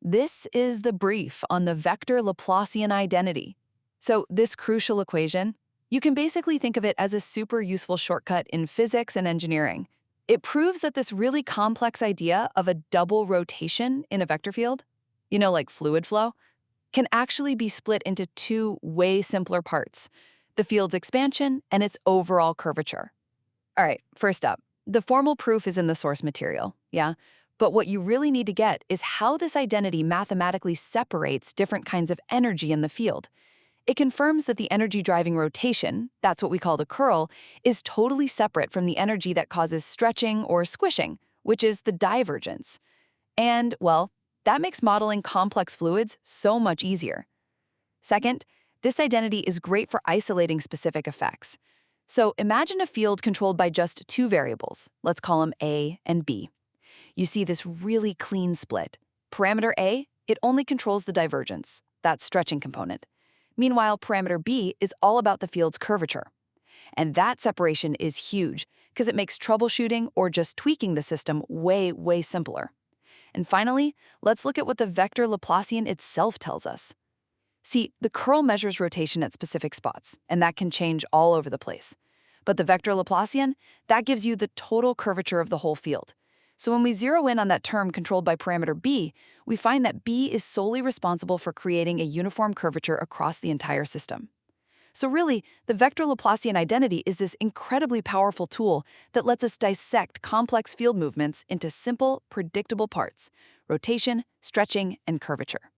This is the brief on the Vector Laplacian Identity. So this crucial equation, you can basically think of it as a super useful shortcut in physics and engineering. It proves that this really complex idea of a double rotation in a vector field, like fluid flow, can actually be split into two way simpler parts: the field's expansion and its overall curvature. All right, first up, the formal proof is in the source material, yeah? But what you really need to get is how this identity mathematically separates different kinds of energy in the field. It confirms that the energy driving rotation, that's what we call the curl, is totally separate from the energy that causes stretching or squishing, which is the divergence. And, well, that makes modeling complex fluids so much easier. Second, this identity is great for isolating specific effects. So imagine a field controlled by just two variables. Let's call them A and B. You see this really clean split. Parameter A, it only controls the divergence, that stretching component. Meanwhile, parameter B is all about the field's curvature. And that separation is huge because it makes troubleshooting or just tweaking the system way, way simpler. And finally, let's look at what the vector Laplacian itself tells us. See, the curl measures rotation at specific spots, and that can change all over the place. But the vector Laplacian, that gives you the total curvature of the whole field. So when we zero in on that term controlled by parameter B, we find that B is solely responsible for creating a uniform curvature across the entire system. So really, the vector Laplacian identity is this incredibly powerful tool that lets us dissect complex field movements into simple, predictable parts: rotation, stretching, and curvature.